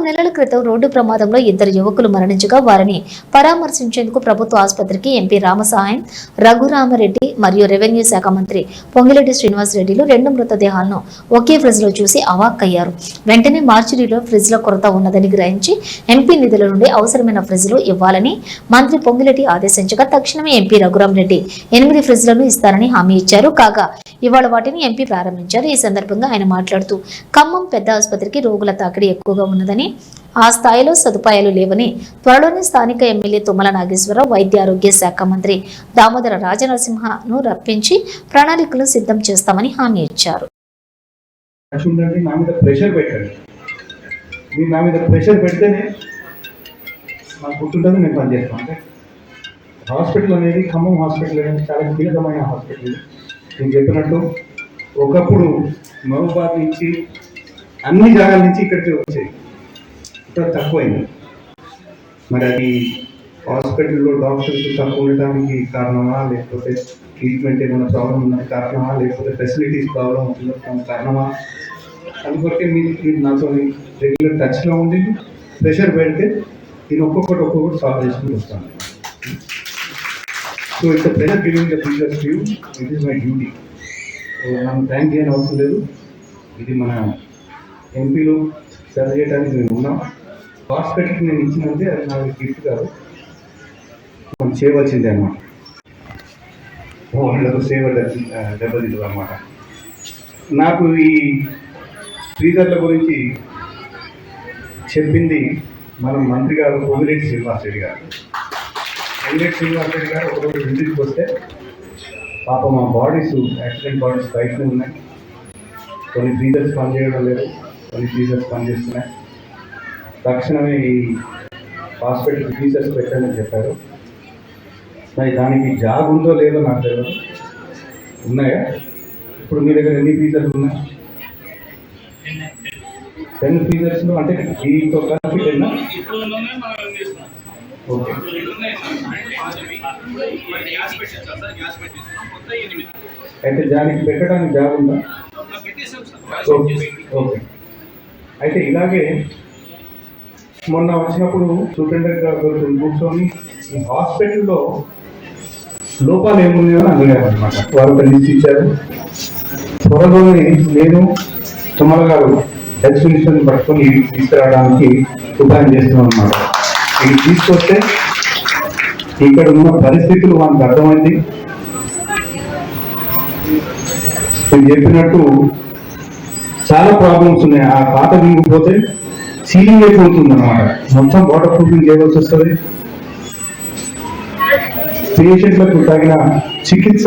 నెలల క్రితం రోడ్డు ప్రమాదంలో ఇద్దరు యువకులు మరణించగా వారిని పరామర్శించేందుకు ప్రభుత్వ ఆసుపత్రికి ఎంపీ రామసహాయం, రఘురామరెడ్డి మరియు రెవెన్యూ శాఖ మంత్రి పొంగిరెడ్డి శ్రీనివాసరెడ్డిలు రెండు మృతదేహాలను ఒకే ఫ్రిడ్జ్ లో చూసి అవాక్కయ్యారు. వెంటనే మార్చురీలో ఫ్రిడ్జ్ లో కొరత ఉన్నదని గ్రహించి ఎంపీ నిధుల నుండి అవసరమైన ఫ్రిడ్జ్లు ఇవ్వాలని మంత్రి పొంగిరెడ్డి ఆదేశించగా తక్షణమే ఎంపీ రఘురామరెడ్డి 8 ఫ్రిడ్జ్లను ఇస్తారని హామీ ఇచ్చారు. కాగా ఇవాళ వాటిని ఎంపీ ప్రారంభించారు. ఈ సందర్భంగా ఆయన మాట్లాడుతూ ఖమ్మం పెద్ద ఆసుపత్రికి రోగుల తాకిడి ఎక్కువగా ఉన్నదని, ఆ స్థాయిలో సదుపాయాలు లేవని, త్వరలోనే స్థానిక ఎమ్మెల్యే తుమ్మల నాగేశ్వరరావు, వైద్య ఆరోగ్య శాఖ మంత్రి దామోదర రాజనరసింహను రప్పించి ప్రణాళికలు సిద్ధం చేస్తామని హామీ ఇచ్చారు. హాస్పిటల్ అనేది ఖమ్మం హాస్పిటల్ అనేది చాలా కీలకమైన హాస్పిటల్. నేను చెప్పినట్టు ఒకప్పుడు మహబూబాద్ నుంచి అన్ని జాగాల నుంచి ఇక్కడికి వచ్చాయి, ఇప్పుడు తక్కువైంది. మరి అది హాస్పిటల్లో డాక్టర్స్ తక్కువ ఉండటానికి కారణమా, లేకపోతే ట్రీట్మెంట్ ఏమైనా ప్రాబ్లం ఉన్నది కారణమా, లేకపోతే ఫెసిలిటీస్ ప్రాబ్లం అవుతున్న కారణమా? అందుకొరకే మీరు నాతో రెగ్యులర్ టచ్లో ఉండి ప్రెషర్ పెడితే నేను ఒక్కొక్కటి సాల్వ్ చేసుకుని వస్తాను. So it's pressure giving the features to you, it is my duty. మనం థ్యాంక్ చేయని అవసరం లేదు. ఇది మన ఎంపీలు సర్వ్ చేయడానికి మేము ఉన్నాం. హాస్పిటల్కి నేను ఇచ్చినంటే అది నాకు గిఫ్ట్ కాదు, మనం చేయవలసిందే అన్నమాట. వాళ్ళకు సేవ దెబ్బతింటుంది అన్నమాట. నాకు ఈ ఫ్రీజర్ల గురించి చెప్పింది మన మంత్రి గారు పొంగిరెడ్డి శ్రీనివాసరెడ్డి గారు. పొంగిరెడ్డి శ్రీనివాసరెడ్డి గారు ఒకరోజు ఇంటికి వస్తే పాప మా బాడీస్ యాక్సిడెంట్ బాడీస్ బయటనే ఉన్నాయి, కొన్ని ఫ్రీజర్స్ పనిచేయడం లేదు, కొన్ని ఫ్రీజర్స్ పనిచేస్తున్నాయి. తక్షణమే ఈ హాస్పిటల్ ఫ్రీజర్స్ పెట్టాలని చెప్పారు. మరి దానికి జాబ్ ఉందో లేదో నాకు తెలియదు. ఉన్నాయా? ఇప్పుడు మీ దగ్గర ఎన్ని ఫ్రీజర్లు ఉన్నాయి? 10 ఫ్రీజర్స్లో అంటే దీంతో కలిపి 10. ఓకే, అయితే దానికి పెట్టడానికి జాబ్ ఉందా? ఓకే. అయితే ఇలాగే మొన్న వచ్చినప్పుడు సూపరింటెండెంట్ గారు కూర్చొని ఈ హాస్పిటల్లో లోపాలు ఏమున్నాయో అని అడిగారు అనమాట. వారు ఒక లిస్ట్ ఇచ్చారు. త్వరలోనే నేను తుమ్మల గారు హెల్త్ మినిస్టర్ని పట్టుకొని తీసుకురావడానికి ఉపాయం చేస్తున్నాం అన్నమాట. ఇది తీసుకొస్తే ఇక్కడ ఉన్న పరిస్థితులు మనకు అర్థమైంది. నేను చెప్పినట్టు చాలా ప్రాబ్లమ్స్ ఉన్నాయి. ఆ పాత దిగిపోతే సీలింగ్ అయిపోతుంది అన్నమాట. మొత్తం వాటర్ ప్రూఫింగ్ చేయవలసి వస్తుంది. పేషెంట్లకు తగిన చికిత్స